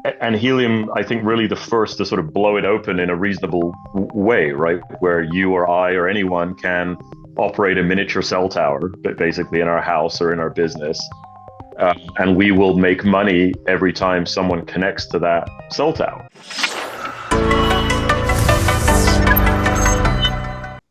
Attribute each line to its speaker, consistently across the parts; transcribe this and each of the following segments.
Speaker 1: And Helium, I think, really the first to sort of blow it open in a reasonable way, right? Where you or I or anyone can operate a miniature cell tower, but basically in our house or in our business. And we will make money every time someone connects to that cell tower.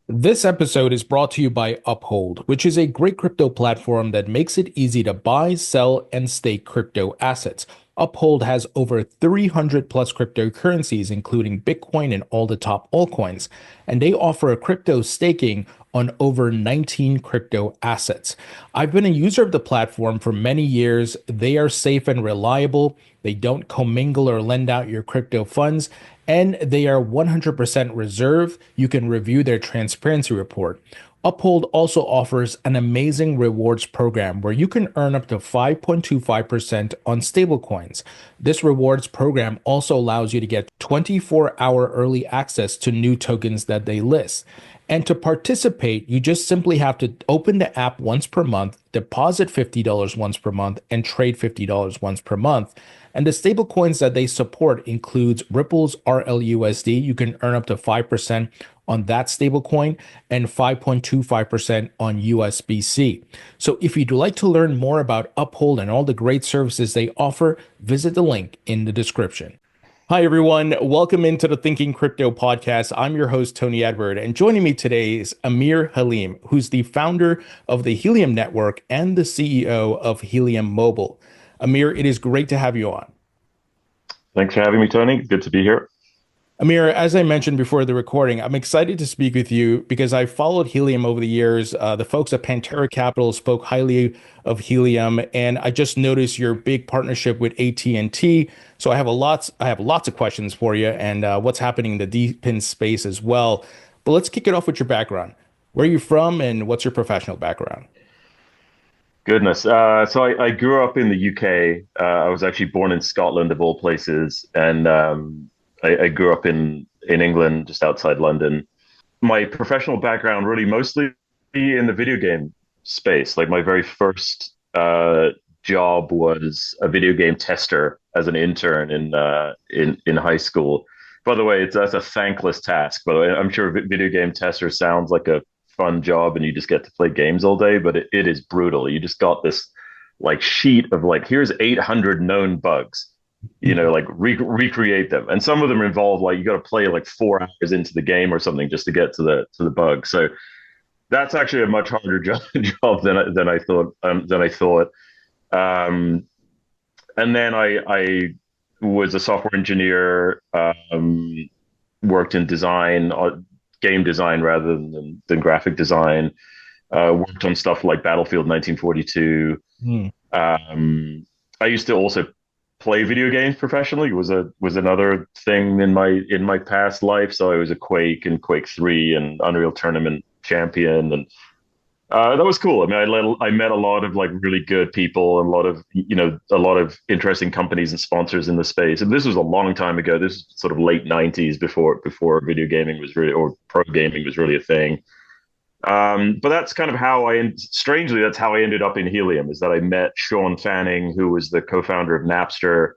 Speaker 2: This episode is brought to you by Uphold, which is a great crypto platform that makes it easy to buy, sell, and stake crypto assets. Uphold has over 300 plus cryptocurrencies, including Bitcoin and all the top altcoins, and they offer a crypto staking on over 19 crypto assets. I've been a user of the platform for many years. They are safe and reliable. They don't commingle or lend out your crypto funds, and they are 100% reserve. You can review their transparency report. Uphold also offers an amazing rewards program where you can earn up to 5.25% on stablecoins. This rewards program also allows you to get 24-hour early access to new tokens that they list. And to participate, you just simply have to open the app once per month, deposit $50 once per month, and trade $50 once per month. And the stablecoins that they support includes Ripple's RLUSD. You can earn up to 5% on that stablecoin and 5.25% on USBC. So if you'd like to learn more about Uphold and all the great services they offer, visit the link in the description. Hi, everyone. Welcome into the Thinking Crypto podcast. I'm your host, Tony Edward, and joining me today is Amir Haleem, who's the founder of the Helium Network and the CEO of Helium Mobile. Amir, it is great to have you on.
Speaker 1: Thanks for having me, Tony. Good to be here.
Speaker 2: Amir, as I mentioned before the recording, I'm excited to speak with you because I followed Helium over the years. The folks at Pantera Capital spoke highly of Helium, and I just noticed your big partnership with AT&T. So I have lots of questions for you, and what's happening in the DePin space as well. But let's kick it off with your background. Where are you from, and what's your professional background?
Speaker 1: Goodness. So I grew up in the UK. I was actually born in Scotland, of all places, and I grew up in England, just outside London. My professional background really mostly in the video game space. Like my very first job was a video game tester as an intern in high school. By the way, that's a thankless task. By the way, I'm sure video game tester sounds like a fun job and you just get to play games all day, but it is brutal. You just got this like sheet of like, here's 800 known bugs, like recreate them. And some of them involve like you got to play like 4 hours into the game or something just to get to the bug. So that's actually a much harder job than I thought. And then I was a software engineer, worked in design, game design rather than graphic design. Worked on stuff like Battlefield 1942.
Speaker 2: Hmm.
Speaker 1: I used to also play video games professionally. Was another thing in my past life. So I was a Quake and Quake 3 and Unreal Tournament champion, and that was cool. I mean, I met a lot of like really good people and a lot of interesting companies and sponsors in the space. And this was a long time ago. This is sort of late 90s before video gaming was really, or pro gaming was really a thing. But that's kind of strangely, that's how I ended up in Helium, is that I met Sean Fanning, who was the co-founder of Napster,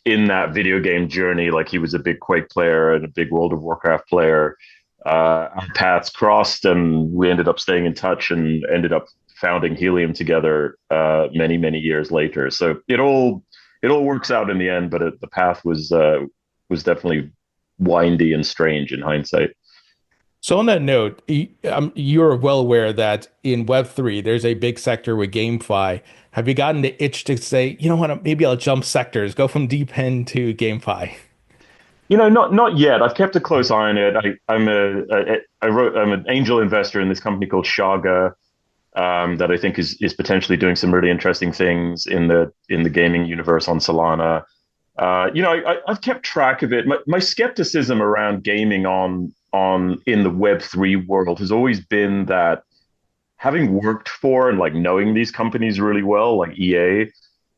Speaker 1: in that video game journey. Like he was a big Quake player and a big World of Warcraft player. Our paths crossed and we ended up staying in touch and ended up founding Helium together many years later. So it all works out in the end, but the path was definitely windy and strange in hindsight.
Speaker 2: So on that note, you're well aware that in Web3, there's a big sector with GameFi. Have you gotten the itch to say, you know what, maybe I'll jump sectors, go from DePin to GameFi?
Speaker 1: Not yet. I've kept a close eye on it. I'm an angel investor in this company called Shaga, that I think is potentially doing some really interesting things in the gaming universe on Solana. I've kept track of it. My skepticism around gaming on in the Web3 world has always been that, having worked for and like knowing these companies really well, like EA,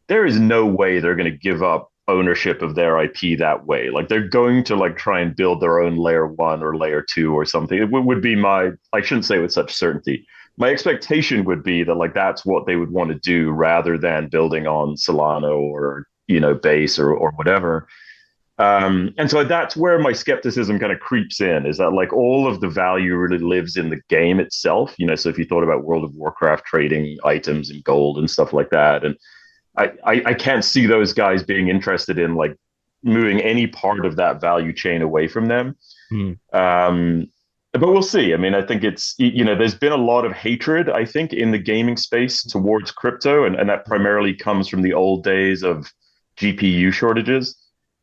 Speaker 1: there is no way they're going to give up ownership of their IP that way. Like they're going to like try and build their own layer one or layer two or something. It would be I shouldn't say with such certainty. My expectation would be that like that's what they would want to do rather than building on Solana or base or whatever. And so that's where my skepticism kind of creeps in, is that like all of the value really lives in the game itself. So if you thought about World of Warcraft trading items and gold and stuff like that, and I can't see those guys being interested in like moving any part of that value chain away from them.
Speaker 2: Hmm.
Speaker 1: Um, but we'll see. I mean, I think there's been a lot of hatred, I think, in the gaming space towards crypto, and that primarily comes from the old days of GPU shortages.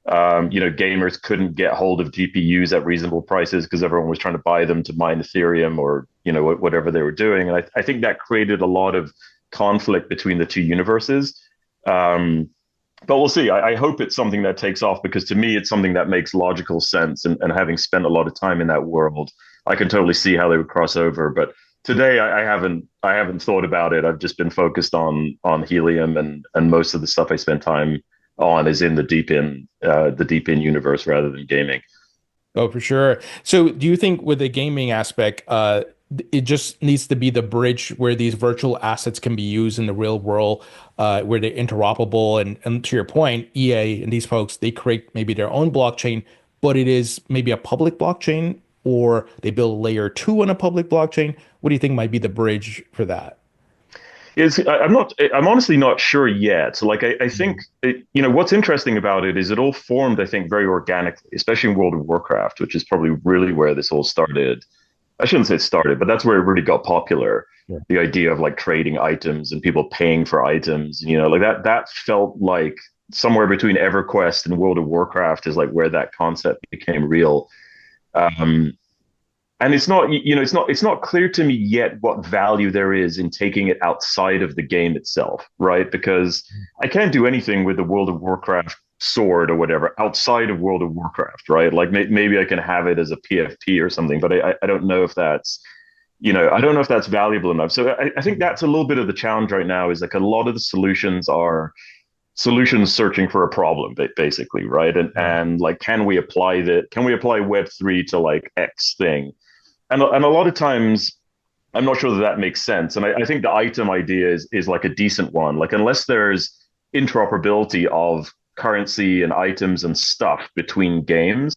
Speaker 1: Gamers couldn't get hold of GPUs at reasonable prices because everyone was trying to buy them to mine Ethereum or, whatever they were doing. And I think that created a lot of conflict between the two universes. But we'll see. I hope it's something that takes off, because to me, it's something that makes logical sense. And having spent a lot of time in that world, I can totally see how they would cross over. But today, I haven't thought about it. I've just been focused on Helium, and most of the stuff I spent time on is in the DePin universe rather than gaming.
Speaker 2: Oh, for sure. So, do you think with the gaming aspect, it just needs to be the bridge where these virtual assets can be used in the real world, where they're interoperable? And to your point, EA and these folks, they create maybe their own blockchain, but it is maybe a public blockchain, or they build layer two on a public blockchain. What do you think might be the bridge for that?
Speaker 1: I'm honestly not sure yet. So like I think what's interesting about it is it all formed, I think, very organically, especially in World of Warcraft, which is probably really where this all started. I shouldn't say it started, but that's where it really got popular.
Speaker 2: Yeah.
Speaker 1: The idea of like trading items and people paying for items, like that felt like somewhere between EverQuest and World of Warcraft is like where that concept became real. Um, and it's not clear to me yet what value there is in taking it outside of the game itself, right? Because I can't do anything with the World of Warcraft sword or whatever outside of World of Warcraft, right? Like maybe I can have it as a PFP or something, but I don't know if that's valuable enough. So I think that's a little bit of the challenge right now, is like a lot of the solutions are solutions searching for a problem, basically, right? And like, can we apply Web3 to like X thing? And a lot of times I'm not sure that makes sense. And I think the item idea is like a decent one. Like, unless there's interoperability of currency and items and stuff between games,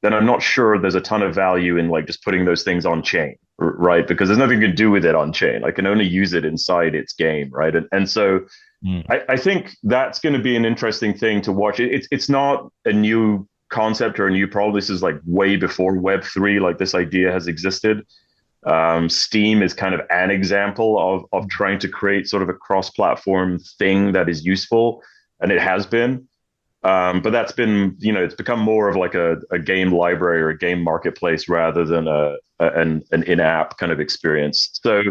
Speaker 1: then I'm not sure there's a ton of value in like just putting those things on chain, right? Because there's nothing you can do with it on chain. I can only use it inside its game, right? And so
Speaker 2: Mm.
Speaker 1: I think that's going to be an interesting thing to watch. It's not a new concept or a new problem. This is like way before Web3. Like, this idea has existed. Steam is kind of an example of trying to create sort of a cross-platform thing that is useful, and it has been. But that's been, it's become more of like a game library or a game marketplace rather than an in-app kind of experience. So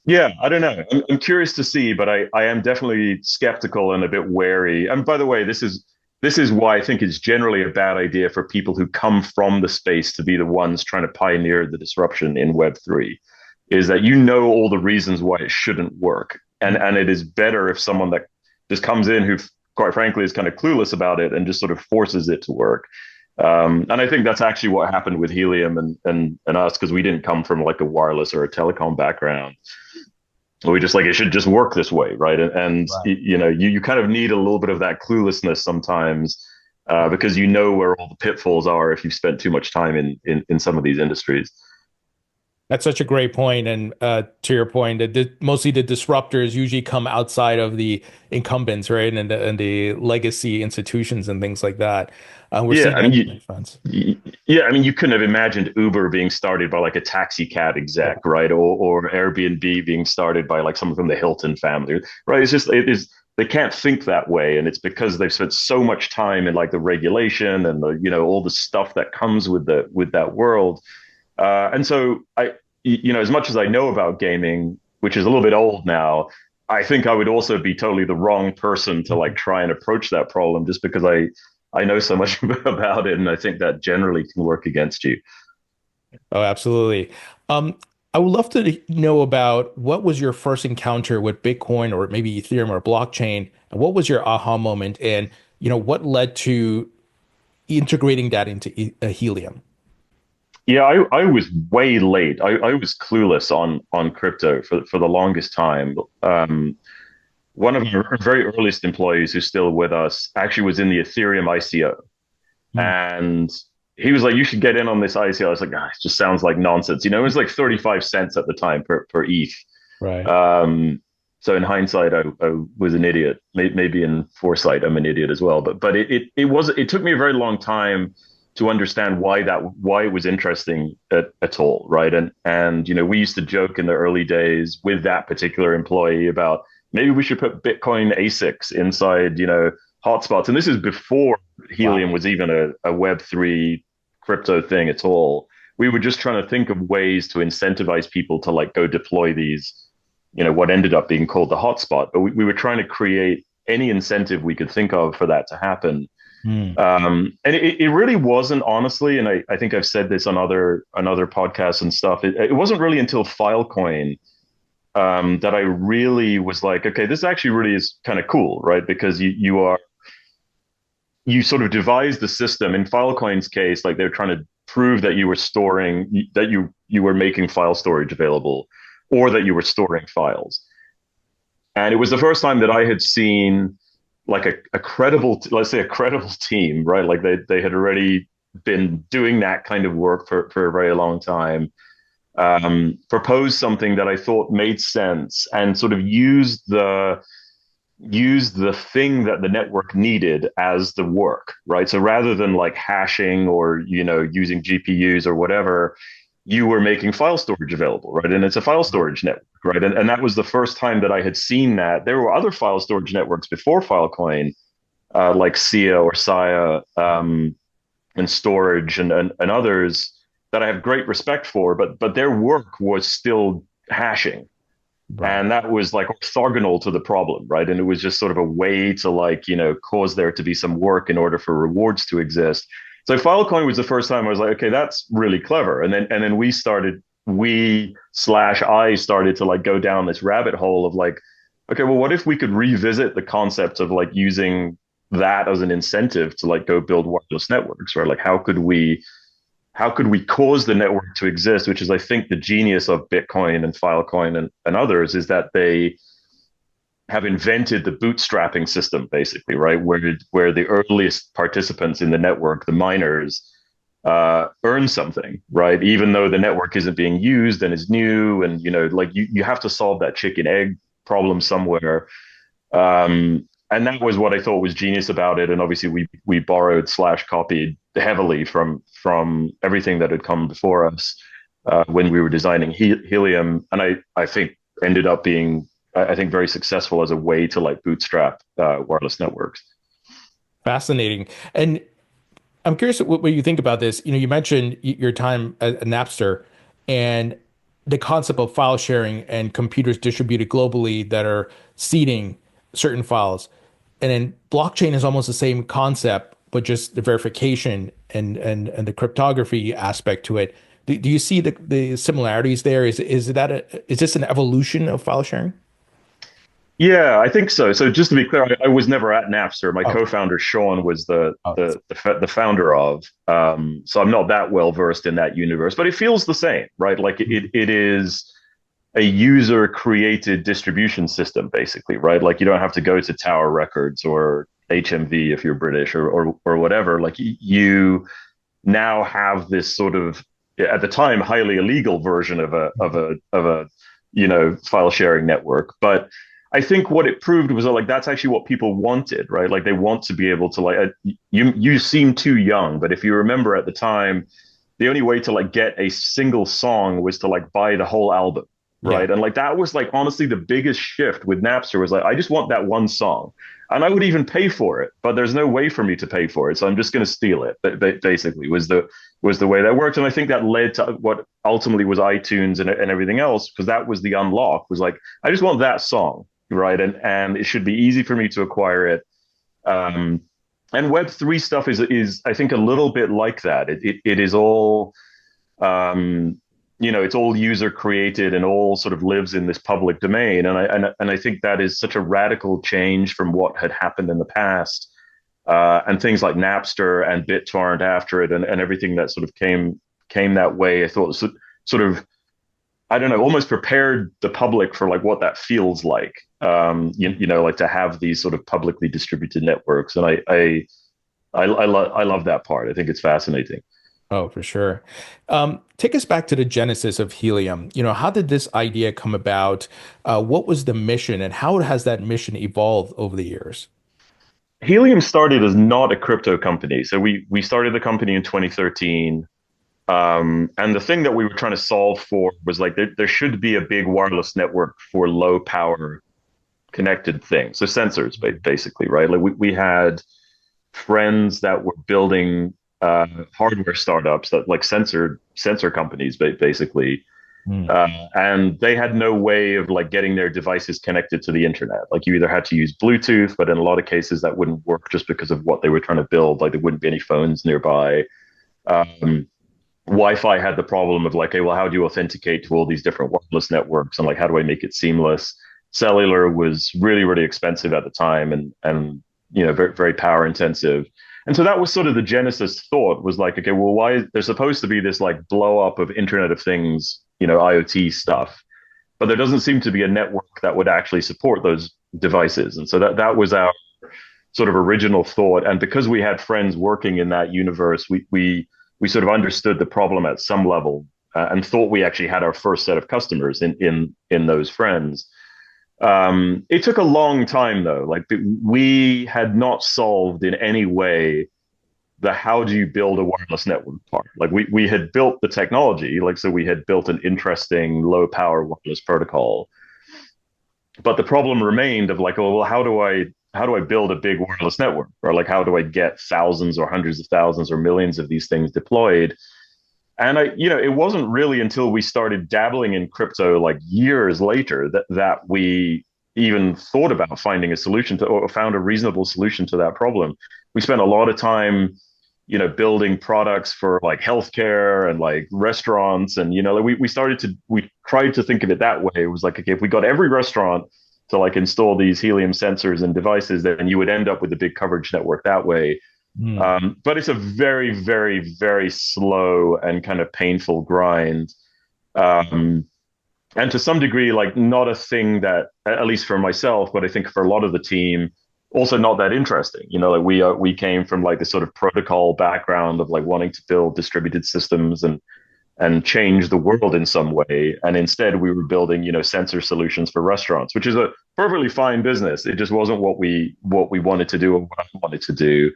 Speaker 1: yeah, I don't know. I'm curious to see, but I am definitely skeptical and a bit wary. And by the way, this is why I think it's generally a bad idea for people who come from the space to be the ones trying to pioneer the disruption in Web3, is that all the reasons why it shouldn't work. And it is better if someone that just comes in who, quite frankly, is kind of clueless about it and just sort of forces it to work. And I think that's actually what happened with Helium and us, because we didn't come from like a wireless or a telecom background. We just like, it should just work this way, right? And
Speaker 2: Right.
Speaker 1: you kind of need a little bit of that cluelessness sometimes, because where all the pitfalls are if you've spent too much time in some of these industries.
Speaker 2: That's such a great point. And to your point, that mostly the disruptors usually come outside of the incumbents, right? And the legacy institutions and things like that. We're
Speaker 1: Yeah,
Speaker 2: seeing
Speaker 1: I
Speaker 2: that
Speaker 1: mean,
Speaker 2: in the funds.
Speaker 1: yeah, I mean, you couldn't have imagined Uber being started by like a taxi cab
Speaker 2: Yeah.
Speaker 1: exec, right? Or Airbnb being started by like someone from the Hilton family, right? It is they can't think that way, and it's because they've spent so much time in like the regulation and the all the stuff that comes with that world. And so as much as I know about gaming, which is a little bit old now, I think I would also be totally the wrong person to like try and approach that problem, just because I know so much about it, and I think that generally can work against you.
Speaker 2: Oh, absolutely. Um, I would love to know about what was your first encounter with Bitcoin or maybe Ethereum or blockchain, and what was your aha moment, and what led to integrating that into Helium.
Speaker 1: Yeah, I was way late. I was clueless on crypto for the longest time. one of our very earliest employees who's still with us actually was in the Ethereum ICO.
Speaker 2: Hmm.
Speaker 1: And he was like, you should get in on this ICO. I was like, ah, it just sounds like nonsense. You know, it was like 35 cents at the time per ETH.
Speaker 2: Right.
Speaker 1: So in hindsight, I was an idiot. Maybe in foresight, I'm an idiot as well. But it took me a very long time to understand why it was interesting at all, right? And you know, we used to joke in the early days with that particular employee about maybe we should put Bitcoin ASICs inside, you know, hotspots. And this is before
Speaker 2: Wow.
Speaker 1: Helium was even a Web3 crypto thing at all. We were just trying to think of ways to incentivize people to like go deploy these, you know, what ended up being called the hotspot. But we were trying to create any incentive we could think of for that to happen.
Speaker 2: Hmm.
Speaker 1: And it really wasn't, honestly, and I think I've said this on other podcasts and stuff. It wasn't really until Filecoin that I really was like, okay, this actually really is kind of cool, right? Because you sort of devise the system. In Filecoin's case, like they're trying to prove that you were storing that you were making file storage available, or that you were storing files. And it was the first time that I had seen like a credible, let's say a credible team, right? Like they had already been doing that kind of work for a very long time. Proposed something that I thought made sense and sort of used the thing that the network needed as the work, right? So rather than like hashing or, you know, using GPUs or whatever, you were making file storage available, right? And it's a file storage network, right? And that was the first time that I had seen that. There were other file storage networks before Filecoin, like SIA or SIA, and Storage and others that I have great respect for, but their work was still hashing,
Speaker 2: Right.
Speaker 1: and that was like orthogonal to the problem, right? And it was just sort of a way to like, you know, cause there to be some work in order for rewards to exist. So Filecoin was the first time I was like, okay, that's really clever. And then we slash I started to like go down this rabbit hole of like, okay, well, what if we could revisit the concept of like using that as an incentive to like go build wireless networks, right? Like how could we cause the network to exist, which is, I think, the genius of Bitcoin and Filecoin and others, is that they have invented the bootstrapping system, basically, right? Where the earliest participants in the network, the miners, earn something, right? Even though the network isn't being used and is new, and you know, like you have to solve that chicken egg problem somewhere. And that was what I thought was genius about it. And obviously, we borrowed slash copied heavily from everything that had come before us when we were designing Helium, and I think ended up being, I think, very successful as a way to like bootstrap wireless networks.
Speaker 2: Fascinating. And I'm curious what you think about this. You know, you mentioned your time at Napster and the concept of file sharing and computers distributed globally that are seeding certain files. And then blockchain is almost the same concept, but just the verification and the cryptography aspect to it. Do you see the similarities there? Is this an evolution of file sharing?
Speaker 1: Yeah, I think so. So just to be clear, I was never at Napster. My
Speaker 2: Oh,
Speaker 1: co-founder Sean was
Speaker 2: oh, that's
Speaker 1: the founder of. So I'm not that well versed in that universe, but it feels the same, right? Like it is a user created distribution system, basically, right? Like you don't have to go to Tower Records or HMV if you're British or whatever. Like you now have this sort of, at the time, highly illegal version of a you know, file sharing network. But I think what it proved was that, like, that's actually what people wanted, right? Like they want to be able to like, you seem too young, but if you remember at the time, the only way to like get a single song was to like buy the whole album,
Speaker 2: yeah.
Speaker 1: right? And like that was like honestly the biggest shift with Napster was like, I just want that one song. And I would even pay for it, but there's no way for me to pay for it. So I'm just going to steal it. But basically was the way that worked. And I think that led to what ultimately was iTunes and everything else, because that was the unlock, was like, I just want that song, right? And it should be easy for me to acquire it. Um, and Web3 stuff is I think a little bit like that. It is all um, you know, it's all user created and all sort of lives in this public domain. And I think that is such a radical change from what had happened in the past. And things like Napster and BitTorrent after it, and everything that sort of came that way. I thought sort of I don't know, almost prepared the public for like what that feels like. You know, like to have these sort of publicly distributed networks, and I love that part. I think it's fascinating.
Speaker 2: Oh, for sure. Take us back to the genesis of Helium. How did this idea come about? What was the mission, and how has that mission evolved over the years?
Speaker 1: Helium started as not a crypto company, so we started the company in 2013. And the thing that we were trying to solve for was like there should be a big wireless network for low power connected things. So sensors, basically, right? Like we had friends that were building hardware startups that like sensor companies, basically.
Speaker 2: Hmm.
Speaker 1: And they had no way of like getting their devices connected to the internet. Like you either had to use Bluetooth, but in a lot of cases that wouldn't work just because of what they were trying to build. Like there wouldn't be any phones nearby. Um, Wi-Fi had the problem of like, hey, well, how do you authenticate to all these different wireless networks, and like, how do I make it seamless? Cellular was really, really expensive at the time, and very, very power intensive. And so that was sort of the genesis thought was like, okay, well, why there's supposed to be this like blow up of Internet of Things, IoT stuff, but there doesn't seem to be a network that would actually support those devices. And so that was our sort of original thought. And because we had friends working in that universe, we sort of understood the problem at some level, and thought we actually had our first set of customers in those friends. It took a long time though. Like we had not solved in any way the how do you build a wireless network part. Like we had built the technology, like so we had built an interesting low power wireless protocol, but the problem remained of like, oh well, how do I build a big wireless network, or like how do I get thousands or hundreds of thousands or millions of these things deployed? And it wasn't really until we started dabbling in crypto like years later that we even thought about finding a solution to, or found a reasonable solution to that problem. We spent a lot of time, building products for like healthcare and like restaurants. And, like we tried to think of it that way. It was like, okay, if we got every restaurant to like install these helium sensors and devices, then you would end up with a big coverage network that way.
Speaker 2: Hmm.
Speaker 1: But it's a very, very, very slow and kind of painful grind. Um, and to some degree, like not a thing that, at least for myself, but I think for a lot of the team, also not that interesting. Like we came from like this sort of protocol background of like wanting to build distributed systems and change the world in some way. And instead, we were building, sensor solutions for restaurants, which is a perfectly fine business. It just wasn't what we wanted to do or what I wanted to do.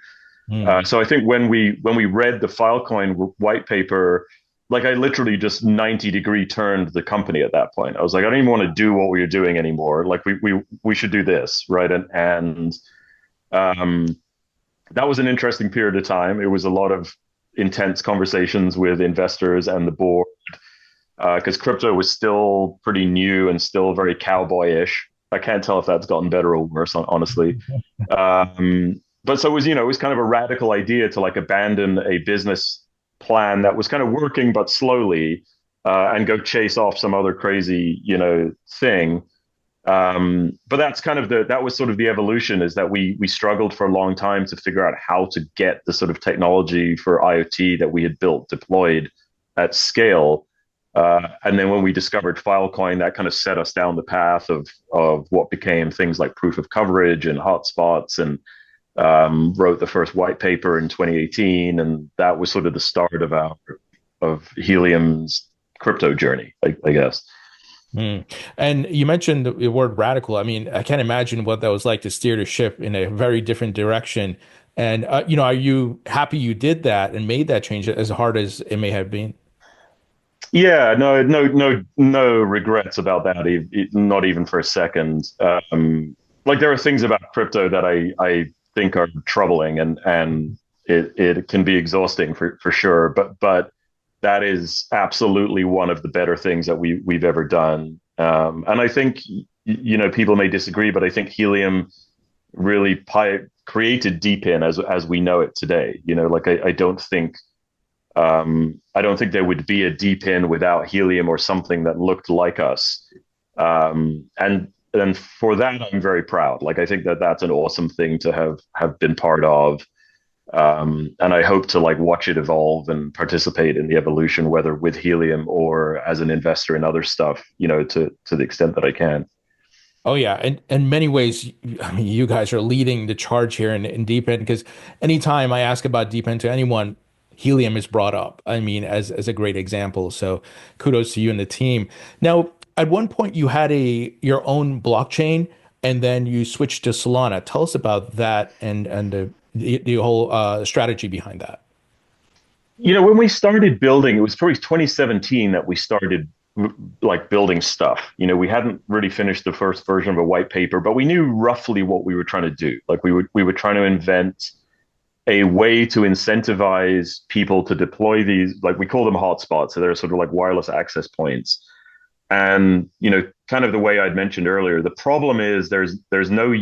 Speaker 2: Hmm.
Speaker 1: So I think when we read the Filecoin white paper, like I literally just 90-degree turned the company at that point. I was like, I don't even want to do what we were doing anymore. Like we should do this, right? And um, that was an interesting period of time. It was a lot of intense conversations with investors and the board, because crypto was still pretty new and still very cowboyish. I can't tell if that's gotten better or worse, honestly. But so it was kind of a radical idea to like abandon a business plan that was kind of working but slowly, and go chase off some other crazy, thing. But that was sort of the evolution, is that we struggled for a long time to figure out how to get the sort of technology for IoT that we had built deployed at scale. And then when we discovered Filecoin, that kind of set us down the path of what became things like proof of coverage and hotspots, and wrote the first white paper in 2018, and that was sort of the start of Helium's crypto journey, I guess.
Speaker 2: Hmm. And you mentioned the word radical. I mean, I can't imagine what that was like to steer the ship in a very different direction. And are you happy you did that and made that change as hard as it may have been?
Speaker 1: Yeah, no, no, no, no regrets about that. Not even for a second. Like there are things about crypto that I think are troubling, and it can be exhausting for sure. But that is absolutely one of the better things that we've ever done. And I think people may disagree, but I think Helium really created DePin as we know it today. Like I don't think there would be a DePin without Helium or something that looked like us. And for that, I'm very proud. Like I think that that's an awesome thing to have been part of. And I hope to like watch it evolve and participate in the evolution, whether with Helium or as an investor in other stuff, to the extent that I can.
Speaker 2: Oh yeah, and in many ways, I mean, you guys are leading the charge here in DePin because anytime I ask about DePin to anyone, helium is brought up. I mean, as a great example. So kudos to you and the team. Now, at one point, you had a your own blockchain, and then you switched to Solana. Tell us about that and the whole strategy behind that.
Speaker 1: When we started building, it was probably 2017 that we started like building stuff. We hadn't really finished the first version of a white paper, but we knew roughly what we were trying to do. Like we were trying to invent a way to incentivize people to deploy these, like we call them hotspots. So they're sort of like wireless access points. And kind of the way I'd mentioned earlier, the problem is there are no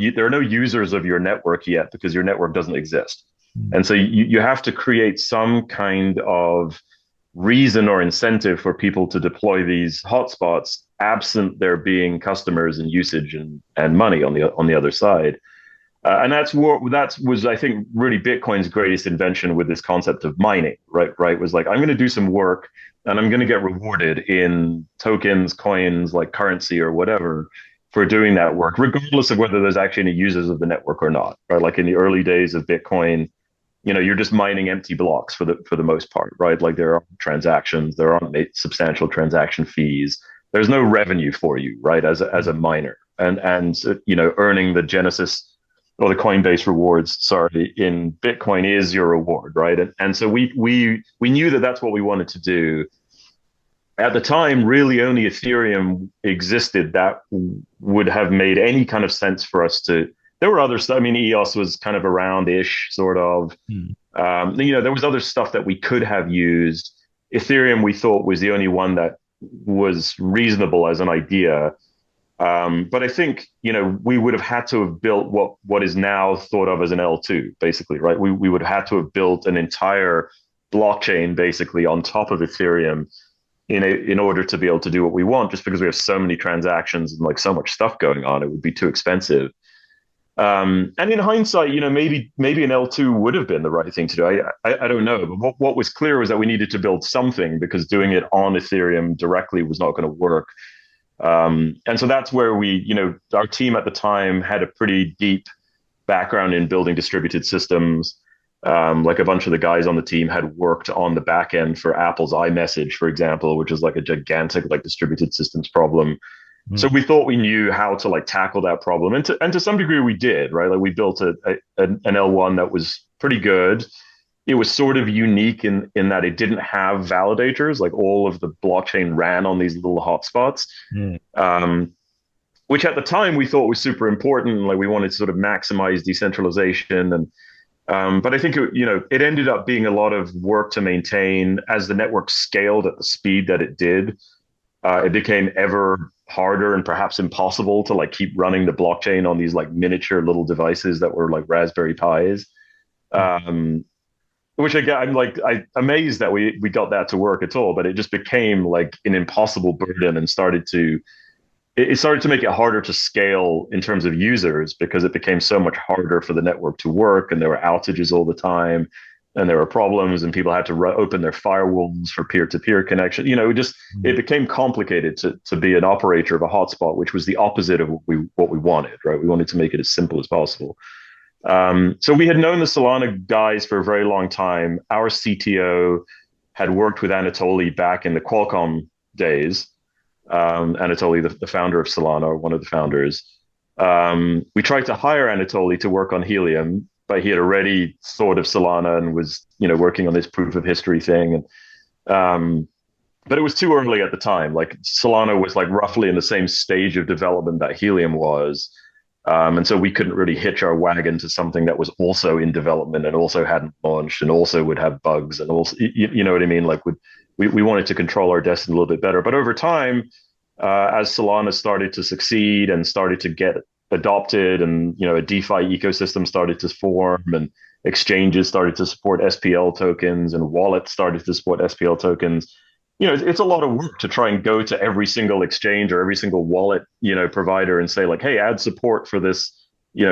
Speaker 1: users of your network yet because your network doesn't exist. And so you have to create some kind of reason or incentive for people to deploy these hotspots, absent there being customers and usage and money on the other side. And that was, I think, really Bitcoin's greatest invention with this concept of mining, right? Right, was like, I'm going to do some work and I'm going to get rewarded in tokens, coins, like currency or whatever for doing that work, regardless of whether there's actually any users of the network or not, right? Like in the early days of Bitcoin, you're just mining empty blocks for the most part, right? Like there aren't transactions, there aren't substantial transaction fees. There's no revenue for you, right? As a miner, and earning the Genesis or the Coinbase rewards, sorry, in Bitcoin is your reward, right? And so we knew that that's what we wanted to do. At the time, really only Ethereum existed that would have made any kind of sense for us to. There were other stuff. I mean, EOS was kind of around-ish, sort of.
Speaker 2: Hmm.
Speaker 1: There was other stuff that we could have used. Ethereum, we thought, was the only one that was reasonable as an idea. But I think, we would have had to have built what is now thought of as an L2, basically, right? We would have had to have built an entire blockchain, basically, on top of Ethereum in order to be able to do what we want, just because we have so many transactions and like so much stuff going on, it would be too expensive. And in hindsight, maybe an L2 would have been the right thing to do. I don't know, but what was clear was that we needed to build something because doing it on Ethereum directly was not going to work. And so that's where our team at the time had a pretty deep background in building distributed systems. Like a bunch of the guys on the team had worked on the back end for Apple's iMessage, for example, which is like a gigantic like distributed systems problem. So we thought we knew how to like tackle that problem, and to some degree we did, right? Like we built an L1 that was pretty good. It was sort of unique in that it didn't have validators. Like all of the blockchain ran on these little hotspots,
Speaker 2: Hmm.
Speaker 1: which at the time we thought was super important. Like we wanted to sort of maximize decentralization, but I think it ended up being a lot of work to maintain as the network scaled at the speed that it did. It became ever harder and perhaps impossible to like keep running the blockchain on these like miniature little devices that were like Raspberry Pis. Um, which again, I'm amazed that we got that to work at all, but it just became like an impossible burden and it started to make it harder to scale in terms of users because it became so much harder for the network to work and there were outages all the time and there were problems and people had to open their firewalls for peer-to-peer connection. It became complicated to be an operator of a hotspot, which was the opposite of what we wanted, right? We wanted to make it as simple as possible. So we had known the Solana guys for a very long time. Our CTO had worked with Anatoly back in the Qualcomm days. Anatoly, the founder of Solana, or one of the founders. We tried to hire Anatoly to work on Helium, but he had already thought of Solana and was, working on this proof of history thing. But it was too early at the time. Like Solana was like roughly in the same stage of development that Helium was. And so we couldn't really hitch our wagon to something that was also in development and also hadn't launched and also would have bugs and also, you know what I mean? Like we wanted to control our destiny a little bit better. But over time, as Solana started to succeed and started to get adopted and, a DeFi ecosystem started to form and exchanges started to support SPL tokens and wallets started to support SPL tokens, it's a lot of work to try and go to every single exchange or every single wallet, provider and say like, hey, add support for this,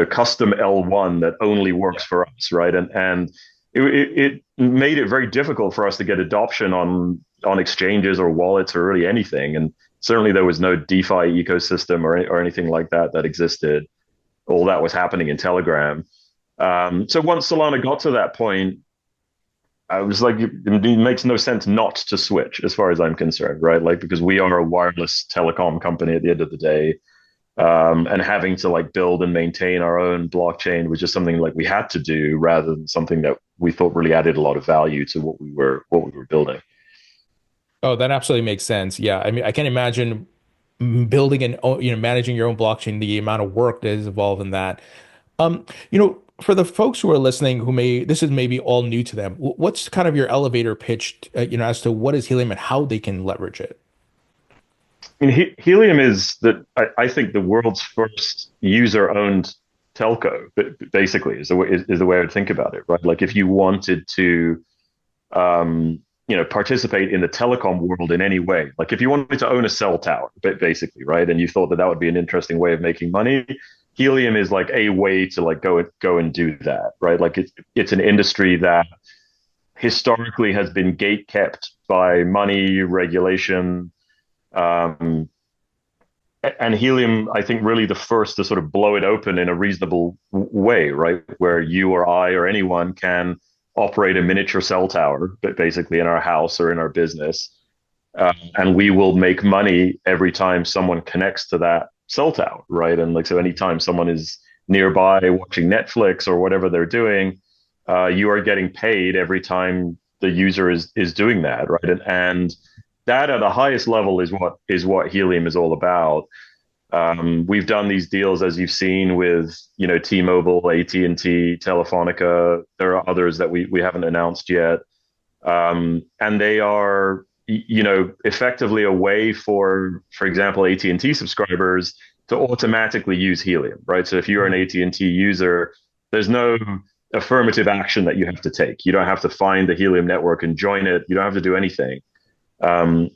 Speaker 1: custom L1 that only works for us, right? And it made it very difficult for us to get adoption on exchanges or wallets or really anything. And certainly there was no DeFi ecosystem or anything like that that existed. All that was happening in Telegram. So once Solana got to that point, I was like, it makes no sense not to switch, as far as I'm concerned, right? Like, because we are a wireless telecom company at the end of the day, and having to like build and maintain our own blockchain was just something like we had to do rather than something that we thought really added a lot of value to what we were building.
Speaker 2: Oh, that absolutely makes sense. Yeah, I mean, I can imagine building and managing your own blockchain, the amount of work that is involved in that. For the folks who are listening, who this is maybe all new to them, what's kind of your elevator pitch, as to what is Helium and how they can leverage it?
Speaker 1: I mean, Helium is I think the world's first user-owned telco, basically, is the way I would think about it, right? Like if you wanted to participate in the telecom world in any way. Like if you wanted to own a cell tower, basically, right? And you thought that that would be an interesting way of making money, Helium is like a way to like go and do that, right? Like it's an industry that historically has been gate kept by money, regulation, um, and Helium, I think, really the first to sort of blow it open in a reasonable way, right? Where you or I or anyone can operate a miniature cell tower, but basically in our house or in our business, and we will make money every time someone connects to that cell tower, right? And like so, anytime someone is nearby watching Netflix or whatever they're doing, you are getting paid every time the user is doing that, right? And that at the highest level is what Helium is all about. We've done these deals, as you've seen, with T-Mobile, AT&T, Telefonica. There are others that we haven't announced yet, and they are effectively a way for example, AT&T subscribers to automatically use Helium, right? So if you're an AT&T user, there's no affirmative action that you have to take. You don't have to find the Helium network and join it. You don't have to do anything.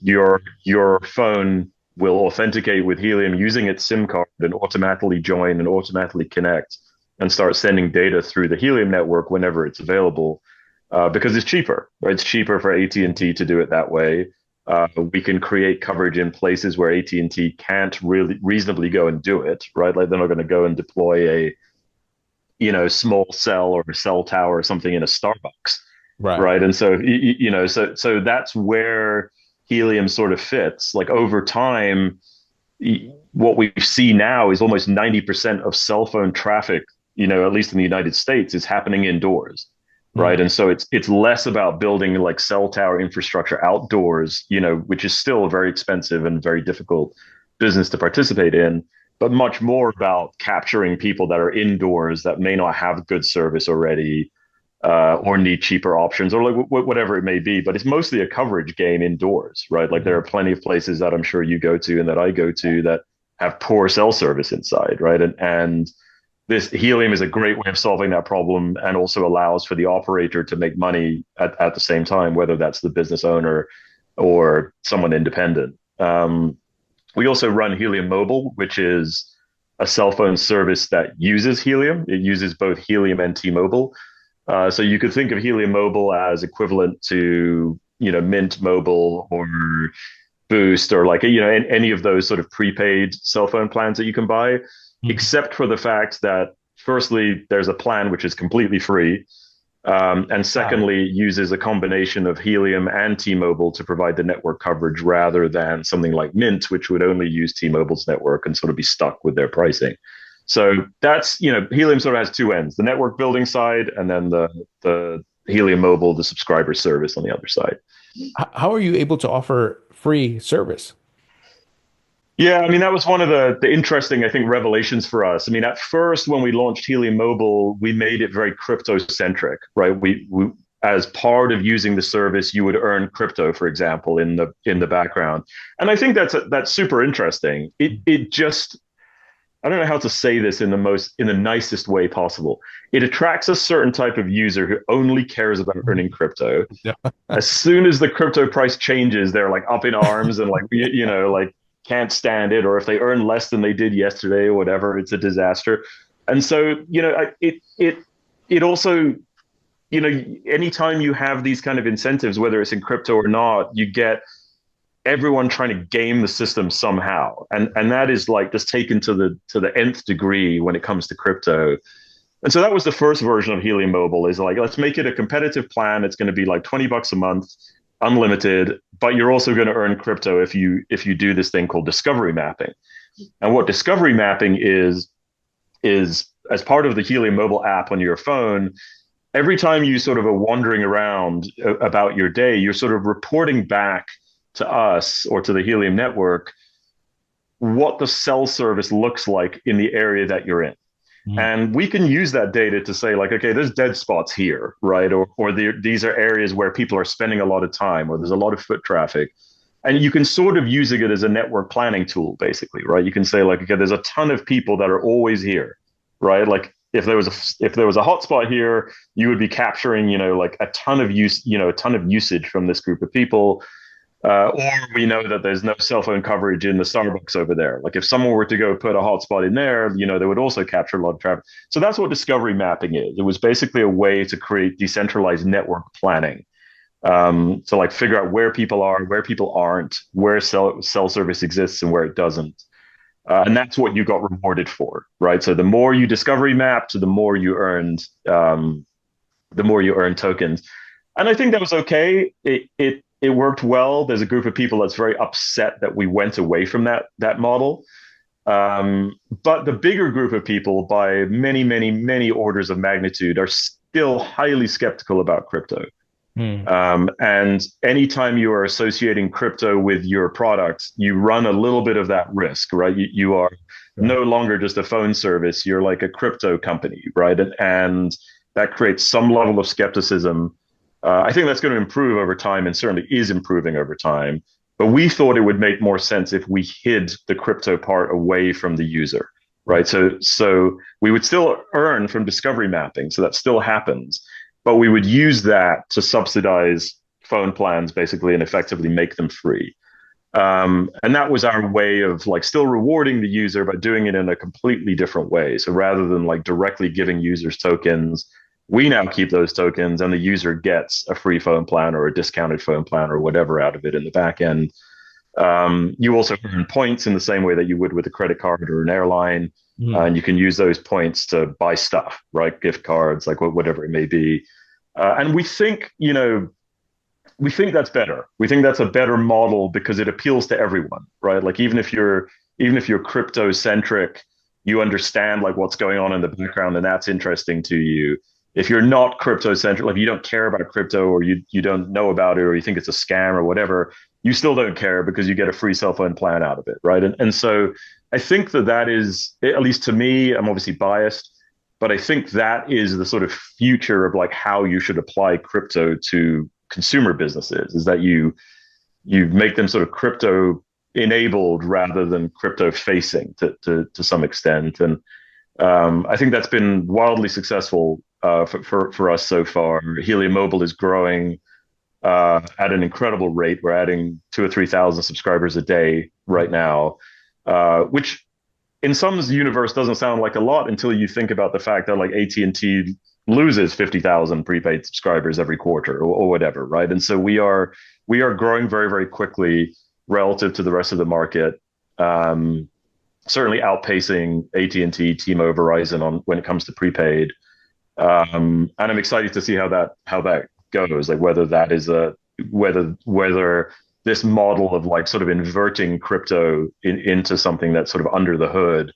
Speaker 1: Your phone will authenticate with Helium using its SIM card and automatically join and automatically connect and start sending data through the Helium network whenever it's available, because it's cheaper, right? It's cheaper for AT&T to do it that way. We can create coverage in places where AT&T can't really reasonably go and do it, right? Like they're not going to go and deploy a small cell or a cell tower or something in a Starbucks,
Speaker 2: Right.
Speaker 1: right? And so so that's where Helium sort of fits. Like over time, what we see now is almost 90% of cell phone traffic, at least in the United States, is happening indoors, right?
Speaker 2: Mm.
Speaker 1: And so it's less about building like cell tower infrastructure outdoors, which is still a very expensive and very difficult business to participate in, but much more about capturing people that are indoors that may not have good service already, or need cheaper options, or like whatever it may be. But it's mostly a coverage game indoors, right? Like there are plenty of places that I'm sure you go to and that I go to that have poor cell service inside, right? And this Helium is a great way of solving that problem, and also allows for the operator to make money at the same time, whether that's the business owner or someone independent. We also run Helium Mobile, which is a cell phone service that uses Helium. It uses both Helium and T-Mobile. So you could think of Helium Mobile as equivalent to, Mint Mobile or Boost, or like, any of those sort of prepaid cell phone plans that you can buy,
Speaker 2: Mhm.
Speaker 1: except for the fact that firstly, there's a plan which is completely free. And
Speaker 2: Wow.
Speaker 1: secondly, uses a combination of Helium and T-Mobile to provide the network coverage rather than something like Mint, which would only use T-Mobile's network and sort of be stuck with their pricing. So that's, Helium sort of has two ends, the network building side, and then the Helium Mobile, the subscriber service on the other side.
Speaker 2: How are you able to offer free service?
Speaker 1: Yeah, I mean, that was one of the interesting, I think, revelations for us. I mean, at first, when we launched Helium Mobile, we made it very crypto centric, right? We as part of using the service, you would earn crypto, for example, in the background. And I think that's super interesting. It just, I don't know how to say this in the nicest way possible. It attracts a certain type of user who only cares about earning crypto.
Speaker 2: Yeah.
Speaker 1: As soon as the crypto price changes, they're like up in arms and like like can't stand it. Or if they earn less than they did yesterday or whatever, it's a disaster. And so it also anytime you have these kind of incentives, whether it's in crypto or not, you get everyone trying to game the system somehow, and that is like just taken to the nth degree when it comes to crypto. And so that was the first version of Helium Mobile, is like, let's make it a competitive plan. It's going to be like $20 a month, unlimited, but you're also going to earn crypto if you do this thing called discovery mapping. And what discovery mapping is as part of the Helium Mobile app on your phone, every time you sort of are wandering around about your day, you're sort of reporting back to us or to the Helium network what the cell service looks like in the area that you're in.
Speaker 2: Mm.
Speaker 1: And we can use that data to say, like, okay, there's dead spots here, right? These are areas where people are spending a lot of time, or there's a lot of foot traffic. And you can sort of using it as a network planning tool, basically, right? You can say, like, okay, there's a ton of people that are always here, right? Like if there was a hotspot here, you would be capturing, like a ton of a ton of usage from this group of people. Or we know that there's no cell phone coverage in the Starbucks over there. Like if someone were to go put a hotspot in there, they would also capture a lot of traffic. So that's what discovery mapping is. It was basically a way to create decentralized network planning. To like figure out where people are, where people aren't, where cell service exists and where it doesn't. And that's what you got rewarded for, right? So the more you discovery mapped, the more you earned, tokens. And I think that was okay. It worked well. There's a group of people that's very upset that we went away from that model. But the bigger group of people, by many, many, many orders of magnitude, are still highly skeptical about crypto.
Speaker 2: Mm.
Speaker 1: And anytime you are associating crypto with your products, you run a little bit of that risk, right? You are
Speaker 2: Right.
Speaker 1: no longer just a phone service. You're like a crypto company, right? And that creates some level of skepticism. I think that's going to improve over time and certainly is improving over time. But we thought it would make more sense if we hid the crypto part away from the user, right? So we would still earn from discovery mapping. So that still happens, but we would use that to subsidize phone plans basically and effectively make them free. And that was our way of like still rewarding the user, but doing it in a completely different way. So rather than like directly giving users tokens, we now keep those tokens and the user gets a free phone plan or a discounted phone plan or whatever out of it in the back end. You also earn points in the same way that you would with a credit card or an airline.
Speaker 2: Mm.
Speaker 1: And you can use those points to buy stuff, right? Gift cards, like whatever it may be. And we think that's better. We think that's a better model because it appeals to everyone, right? Like even if you're crypto centric, you understand like what's going on in the background and that's interesting to you. If you're not crypto centric, like you don't care about crypto or you don't know about it or you think it's a scam or whatever, you still don't care because you get a free cell phone plan out of it, right? And so I think that is, at least to me, I'm obviously biased, but I think that is the sort of future of like how you should apply crypto to consumer businesses, is that you make them sort of crypto enabled rather than crypto facing to some extent. And I think that's been wildly successful for us so far. Helium Mobile is growing at an incredible rate. We're adding 2,000 or 3,000 subscribers a day right now, which in some universe doesn't sound like a lot until you think about the fact that like AT&T loses 50,000 prepaid subscribers every quarter or whatever, right? And so we are growing very, very quickly relative to the rest of the market. Certainly outpacing AT&T, T-Mobile, Verizon on when it comes to prepaid. And I'm excited to see how that goes. Like whether this model of like sort of inverting crypto into something that's sort of under the hood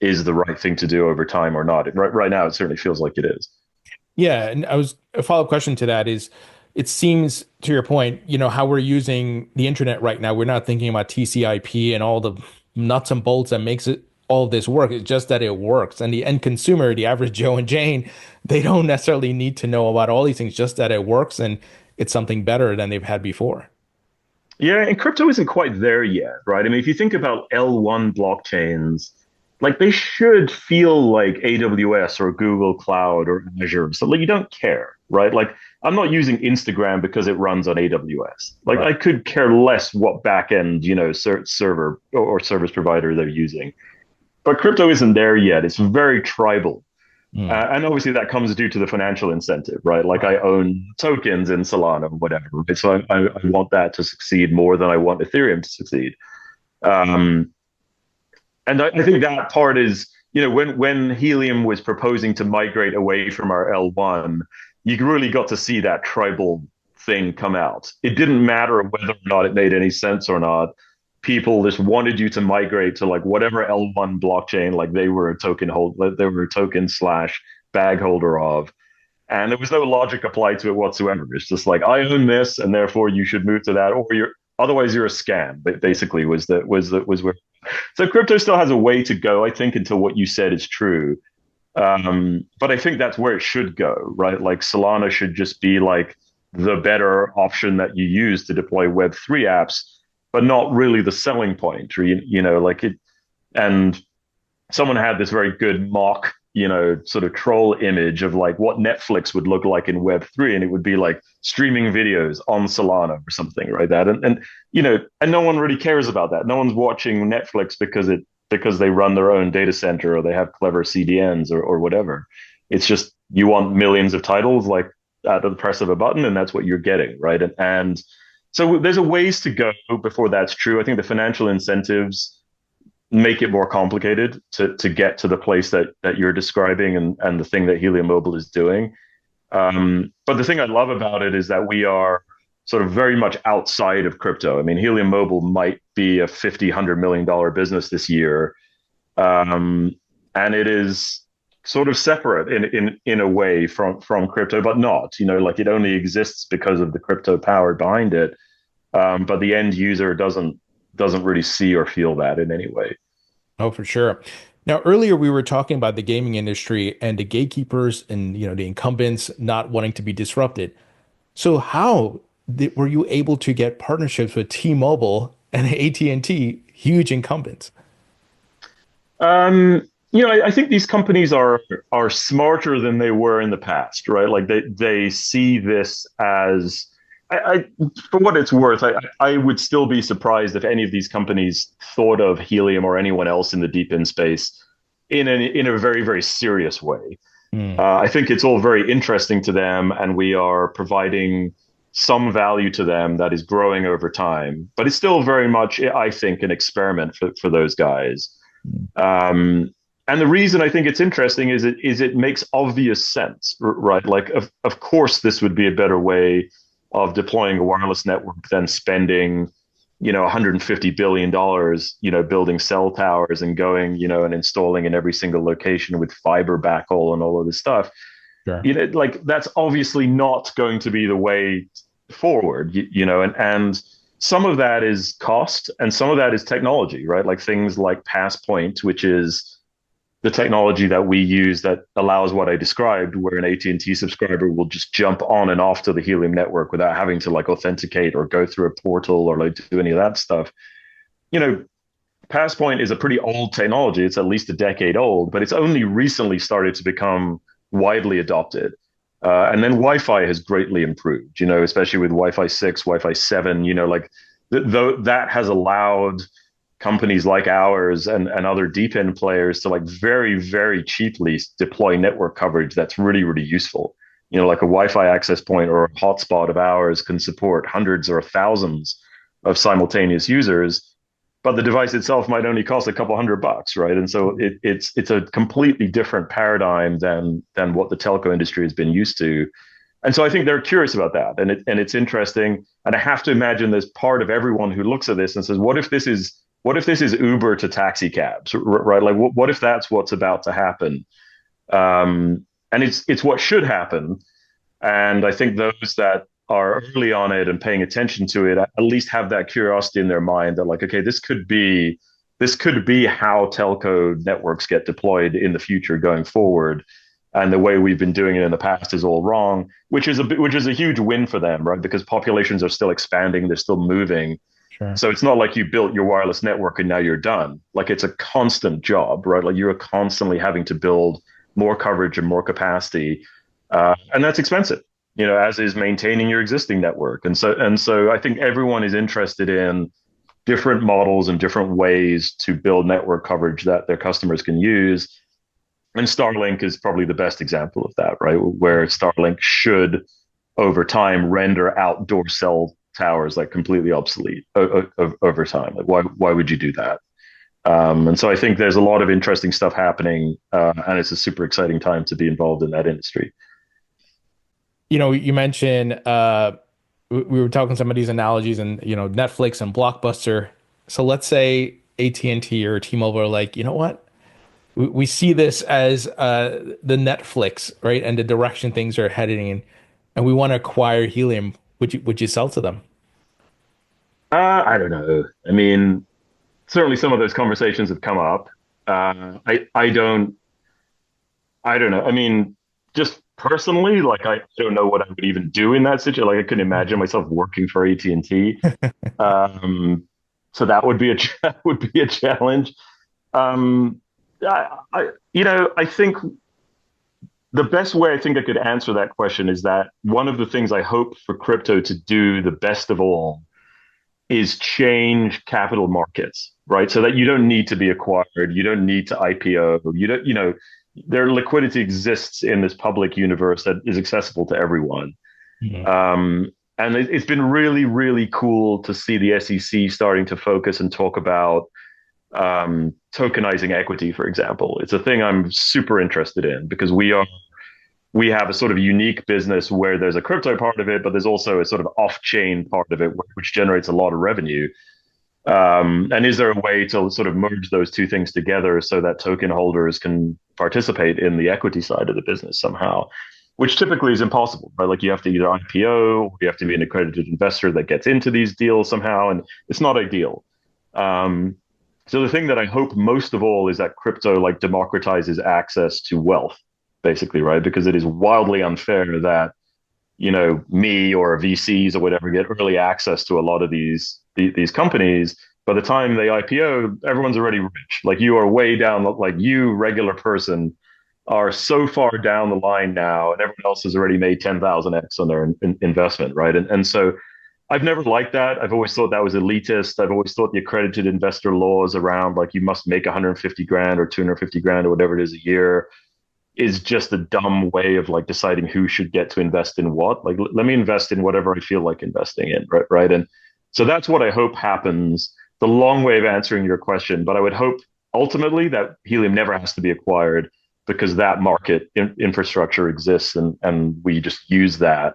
Speaker 1: is the right thing to do over time or not. Right now, it certainly feels like it is.
Speaker 2: Yeah, and a follow-up question to that is, it seems to your point, how we're using the internet right now, we're not thinking about TCP and all the nuts and bolts that makes it all of this work. It's just that it works. And the end consumer, the average Joe and Jane, they don't necessarily need to know about all these things, just that it works and it's something better than they've had before.
Speaker 1: Yeah, and crypto isn't quite there yet, right? I mean, if you think about L1 blockchains, like they should feel like AWS or Google Cloud or Azure. So like you don't care, right? Like I'm not using Instagram because it runs on AWS. Like
Speaker 2: Right.
Speaker 1: I could care less what backend, server or service provider they're using. But crypto isn't there yet. It's very tribal.
Speaker 2: Mm.
Speaker 1: And obviously that comes due to the financial incentive, right? Like I own tokens in Solana or whatever, right? So I want that to succeed more than I want Ethereum to succeed. Um, and I think that part is, when Helium was proposing to migrate away from our L1, you really got to see that tribal thing come out. It didn't matter whether or not it made any sense or not. People just wanted you to migrate to like whatever L1 blockchain, like they were a token they were a token slash bag holder of. And there was no logic applied to it whatsoever. It's just like I own this, and therefore you should move to that, or you're otherwise you're a scam. But basically, was where. So crypto still has a way to go, I think, until what you said is true. But I think that's where it should go, right? Like Solana should just be like the better option that you use to deploy Web3 apps, but not really the selling point. Or, like it. And someone had this very good mock, sort of troll image of like what Netflix would look like in Web3, and it would be like streaming videos on Solana or something like that. And no one really cares about that. No one's watching Netflix because they run their own data center or they have clever CDNs or whatever. It's just you want millions of titles like at the press of a button, and that's what you're getting, right? And so there's a ways to go before that's true. I think the financial incentives make it more complicated to get to the place that you're describing and the thing that Helium Mobile is doing. But the thing I love about it is that we are sort of very much outside of crypto. I mean, Helium Mobile might be a $50-100 million business this year, and it is sort of separate in a way from crypto, but not. Like it only exists because of the crypto power behind it, but the end user doesn't really see or feel that in any way.
Speaker 2: Oh, for sure. Now, earlier we were talking about the gaming industry and the gatekeepers and the incumbents not wanting to be disrupted. So were you able to get partnerships with T-Mobile and AT&T, huge incumbents?
Speaker 1: I think these companies are smarter than they were in the past, right? Like they see this as I for what it's worth, I would still be surprised if any of these companies thought of Helium or anyone else in the DePin space in a very, very serious way.
Speaker 2: Mm,
Speaker 1: I think it's all very interesting to them, and we are providing some value to them that is growing over time. But it's still very much, I think, an experiment for those guys.
Speaker 2: mm,
Speaker 1: And the reason I think it's interesting is it makes obvious sense, right? Like, of course, this would be a better way of deploying a wireless network than spending, $150 billion, building cell towers and going, and installing in every single location with fiber backhaul and all of this stuff.
Speaker 2: sure.
Speaker 1: Like that's obviously not going to be the way forward, and some of that is cost and some of that is technology, right? Like things like Passpoint, which is the technology that we use that allows what I described, where an AT&T subscriber will just jump on and off to the Helium network without having to like authenticate or go through a portal or like do any of that stuff. You know, Passpoint is a pretty old technology. It's at least a decade old, but it's only recently started to become widely adopted. And then Wi-Fi has greatly improved, especially with Wi-Fi 6, Wi-Fi 7, like that has allowed companies like ours and other DePin players to like very, very cheaply deploy network coverage that's really, really useful. Like a Wi-Fi access point or a hotspot of ours can support hundreds or thousands of simultaneous users, but the device itself might only cost a couple $100, right? And so it's a completely different paradigm than what the telco industry has been used to. And so I think they're curious about that, and it's interesting. And I have to imagine there's part of everyone who looks at this and says, what if this is Uber to taxi cabs, right? Like, what if that's what's about to happen? And it's what should happen. And I think those that are early on it and paying attention to it at least have that curiosity in their mind that like, okay, this could be how telco networks get deployed in the future going forward. And the way we've been doing it in the past is all wrong, which is a huge win for them, right? Because populations are still expanding, they're still moving.
Speaker 2: Sure.
Speaker 1: So it's not like you built your wireless network and now you're done. Like it's a constant job, right? Like you're constantly having to build more coverage and more capacity, and that's expensive. As is maintaining your existing network. And so I think everyone is interested in different models and different ways to build network coverage that their customers can use. And Starlink is probably the best example of that, right? Where Starlink should over time render outdoor cell towers like completely obsolete over time. Like why would you do that? And so I think there's a lot of interesting stuff happening, and it's a super exciting time to be involved in that industry.
Speaker 2: You mentioned we were talking some of these analogies and Netflix and Blockbuster. So let's say AT&T or T-Mobile are like, you know what? We see this as the Netflix, right? And the direction things are heading in, and we want to acquire Helium. Would you sell to them?
Speaker 1: I don't know. I mean, certainly some of those conversations have come up. I don't know. I mean, just personally, like I don't know what I would even do in that situation. Like I couldn't imagine myself working for AT&T. Um, so that would be that would be a challenge. Um, I think the best way I think I could answer that question is that one of the things I hope for crypto to do the best of all is change capital markets, right? So that you don't need to be acquired, you don't need to IPO, you don't, their liquidity exists in this public universe that is accessible to everyone.
Speaker 2: Mhm.
Speaker 1: And it's been really, really cool to see the SEC starting to focus and talk about tokenizing equity, for example. It's a thing I'm super interested in because we have a sort of unique business where there's a crypto part of it, but there's also a sort of off-chain part of it, which generates a lot of revenue. And is there a way to sort of merge those two things together so that token holders can participate in the equity side of the business somehow? Which typically is impossible, right? Like you have to either IPO or you have to be an accredited investor that gets into these deals somehow, and it's not ideal. Um, so the thing that I hope most of all is that crypto like democratizes access to wealth, basically, right? Because it is wildly unfair that me or VCs or whatever get early access to a lot of these companies. By the time they IPO, everyone's already rich. Like you are way down, like you regular person are so far down the line now, and everyone else has already made 10,000x on their investment, right? And so I've never liked that. I've always thought that was elitist. I've always thought the accredited investor laws around like you must make 150 grand or 250 grand or whatever it is a year is just a dumb way of like deciding who should get to invest in what. Like, let me invest in whatever I feel like investing in, right? Right. And so that's what I hope happens. The long way of answering your question, but I would hope ultimately that Helium never has to be acquired because that market infrastructure exists and we just use that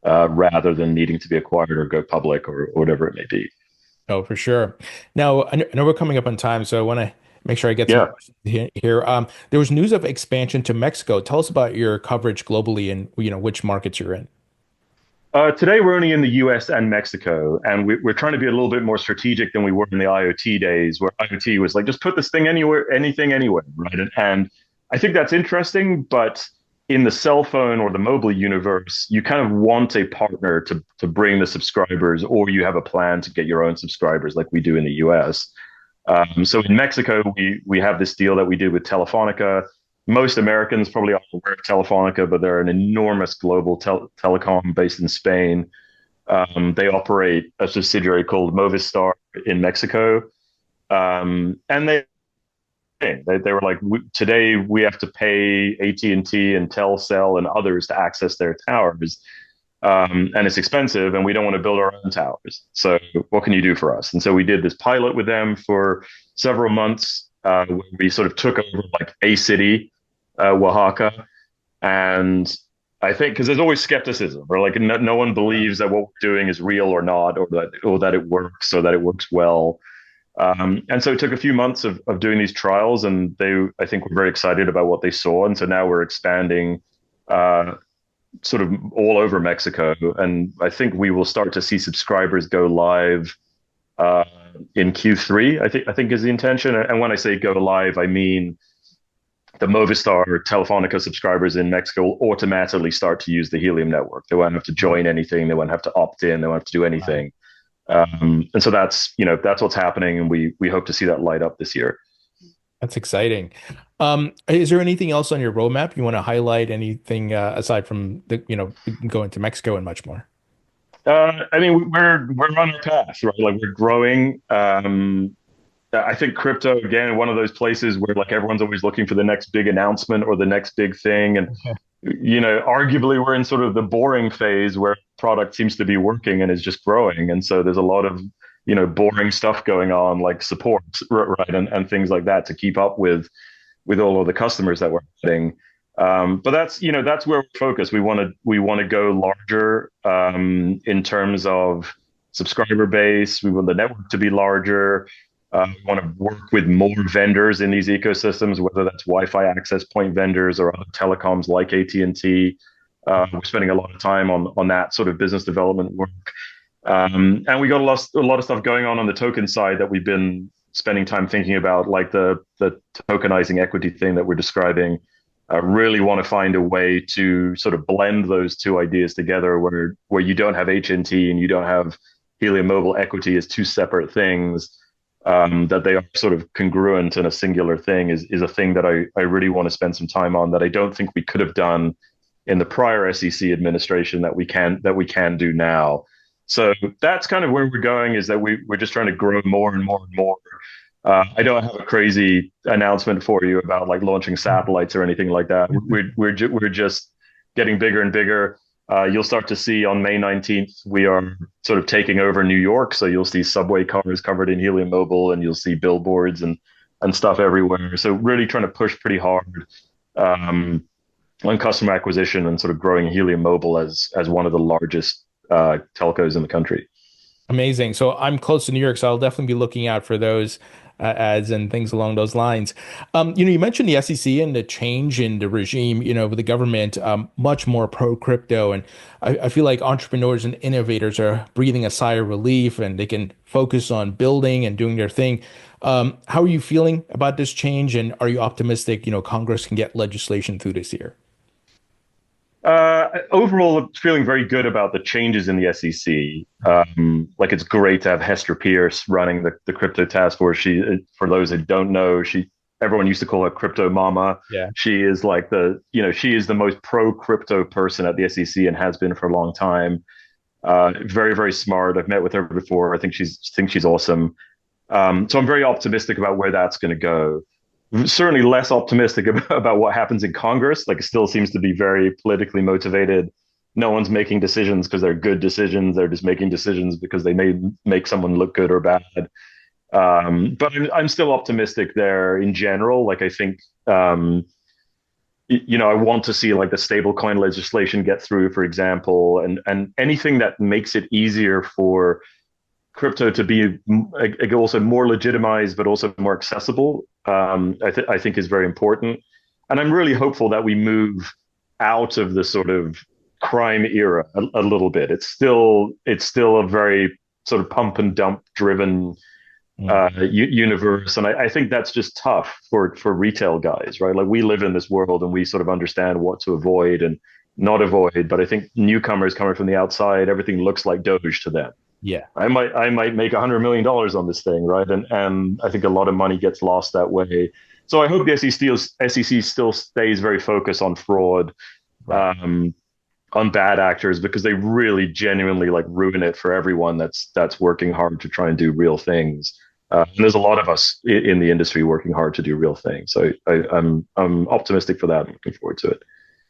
Speaker 1: rather than needing to be acquired or go public or whatever it may be.
Speaker 2: Oh, for sure. Now, I know we're coming up on time, so I want to make sure I get some
Speaker 1: Yeah.
Speaker 2: questions here. There was news of expansion to Mexico. Tell us about your coverage globally and which markets you're in.
Speaker 1: Today, we're only in the US and Mexico, and we're trying to be a little bit more strategic than we were in the IoT days, where IoT was like, just put this thing anywhere, anything, anywhere, right? And I think that's interesting, but in the cell phone or the mobile universe, you kind of want a partner to bring the subscribers, or you have a plan to get your own subscribers, like we do in the US. So in Mexico, we have this deal that we did with Telefonica. Most Americans probably aren't aware of Telefonica, but they're an enormous global telecom based in Spain. They operate a subsidiary called Movistar in Mexico, and they were like, today we have to pay AT&T and Telcel and others to access their towers, and it's expensive, and we don't want to build our own towers. So what can you do for us? And so we did this pilot with them for several months. Where we sort of took over like a city, Oaxaca, and I think because there's always skepticism, or like no one believes that what we're doing is real or not, or that it works, or that it works well. And so it took a few months of doing these trials, and I think, were very excited about what they saw. And so now we're expanding uh, sort of all over Mexico. And I think we will start to see subscribers go live uh, in Q3, I think is the intention. And when I say go live, I mean the Movistar or Telefonica subscribers in Mexico will automatically start to use the Helium network. They won't have to join anything. They won't have to opt in. They won't have to do
Speaker 2: Wow.
Speaker 1: anything. And so that's what's happening, and we hope to see that light up this year.
Speaker 2: That's exciting. Is there anything else on your roadmap you want to highlight? Anything aside from going to Mexico and much more?
Speaker 1: I mean, we're on our path, right? Like we're growing. I think crypto again, one of those places where like everyone's always looking for the next big announcement or the next big thing, and arguably we're in sort of the boring phase where product seems to be working and is just growing, and so there's a lot of boring stuff going on like support, right, and things like that to keep up with all of the customers that we're getting. But that's where we're focused. We want to go larger in terms of subscriber base. We want the network to be larger. We want to work with more vendors in these ecosystems, whether that's Wi-Fi access point vendors or other telecoms like AT&T. We're spending a lot of time on that sort of business development work. And we got a lot of stuff going on the token side that we've been spending time thinking about, like the tokenizing equity thing that we're describing. I really want to find a way to sort of blend those two ideas together, where you don't have HNT and you don't have Helium Mobile equity as two separate things, that they are sort of congruent and a singular thing is a thing that I really want to spend some time on, that I don't think we could have done in the prior SEC administration that we can do now. So that's kind of where we're going, is that we're just trying to grow more and more and more. I don't have a crazy announcement for you about like launching satellites or anything like that. We're just getting bigger and bigger. You'll start to see on May 19th, we are sort of taking over New York. So you'll see subway cars covered in Helium Mobile, and you'll see billboards and stuff everywhere. So really trying to push pretty hard on customer acquisition and sort of growing Helium Mobile as one of the largest telcos in the country.
Speaker 2: Amazing. So I'm close to New York, so I'll definitely be looking out for those ads and things along those lines. You mentioned the SEC and the change in the regime, with the government much more pro crypto. And I feel like entrepreneurs and innovators are breathing a sigh of relief and they can focus on building and doing their thing. How are you feeling about this change? And are you optimistic, Congress can get legislation through this year?
Speaker 1: Overall, feeling very good about the changes in the SEC. Like it's great to have Hester Pierce running the crypto task force. For those that don't know, everyone used to call her Crypto Mama.
Speaker 2: Yeah.
Speaker 1: She is like she is the most pro crypto person at the SEC and has been for a long time. Very, very smart. I've met with her before. I think she's awesome. So I'm very optimistic about where that's going to go. Certainly less optimistic about what happens in Congress. Like it still seems to be very politically motivated. No one's making decisions because they're good decisions. They're just making decisions because they may make someone look good or bad. But I'm still optimistic there in general. Like I think, I want to see like the stablecoin legislation get through, for example, and anything that makes it easier for crypto to be also more legitimized, but also more accessible. I think is very important, and I'm really hopeful that we move out of the sort of crime era a little bit. It's still a very sort of pump and dump driven universe, and I think that's just tough for retail guys, right? Like we live in this world and we sort of understand what to avoid and not avoid, but I think newcomers coming from the outside, everything looks like Doge to them.
Speaker 2: Yeah.
Speaker 1: I might make $100 million on this thing, right? And I think a lot of money gets lost that way. So I hope the SEC still stays very focused on fraud, on bad actors, because they really genuinely like ruin it for everyone that's working hard to try and do real things. And there's a lot of us in the industry working hard to do real things. So I'm optimistic for that. I'm looking forward to it.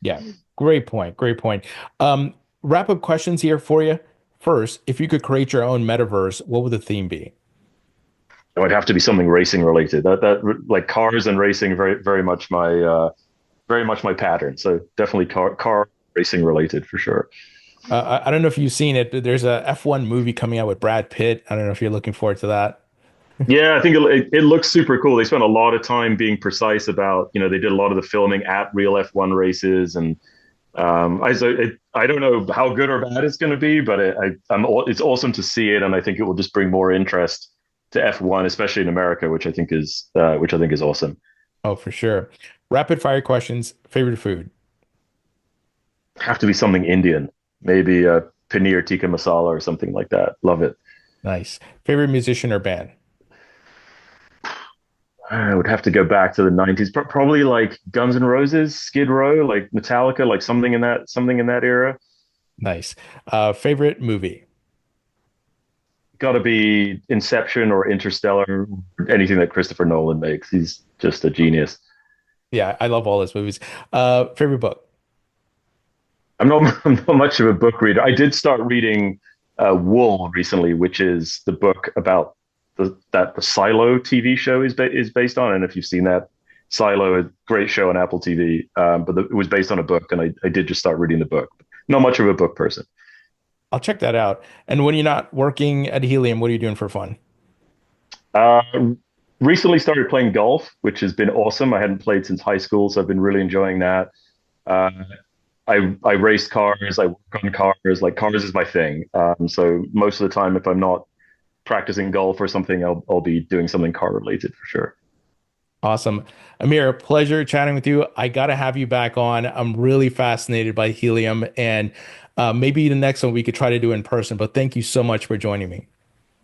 Speaker 2: Yeah. Great point. Great point. Wrap up questions here for you. First, if you could create your own metaverse, what would the theme be?
Speaker 1: It would have to be something racing related. That like cars and racing, very much my pattern. So definitely car racing related for sure.
Speaker 2: I don't know if you've seen it, but there's a F1 movie coming out with Brad Pitt. I don't know if you're looking forward to that.
Speaker 1: Yeah, I think it looks super cool. They spent a lot of time being precise about, they did a lot of the filming at real F1 races, and I don't know how good or bad it's going to be, but it's awesome to see it, and I think it will just bring more interest to F1, especially in America, which I think is awesome.
Speaker 2: Oh, for sure. Rapid fire questions. Favorite food?
Speaker 1: Have to be something Indian, maybe a paneer tikka masala or something like that. Love it.
Speaker 2: Nice. Favorite musician or band?
Speaker 1: I would have to go back to the 90s, probably like Guns N' Roses, Skid Row, like Metallica, like something in that era.
Speaker 2: Nice. Favorite movie?
Speaker 1: got to be Inception or Interstellar, anything that Christopher Nolan makes. He's just a genius.
Speaker 2: Yeah, I love all his movies. Favorite book?
Speaker 1: I'm not much of a book reader. I did start reading Wool recently, which is the book about the Silo TV show is based on. And if you've seen that, Silo, a great show on Apple TV, it was based on a book, and I did just start reading the book. Not much of a book person.
Speaker 2: I'll check that out. And when you're not working at Helium, what are you doing for fun?
Speaker 1: Uh, Recently started playing golf, which has been awesome. I hadn't played since high school, so I've been really enjoying that. Uh, I race cars, I work on cars. Like cars is my thing. So most of the time, if I'm not practicing golf or something, I'll be doing something car related for sure.
Speaker 2: Awesome. Amir, pleasure chatting with you. I got to have you back on. I'm really fascinated by Helium, and maybe the next one we could try to do in person. But thank you so much for joining me.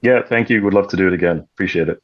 Speaker 1: Yeah, thank you. Would love to do it again. Appreciate it.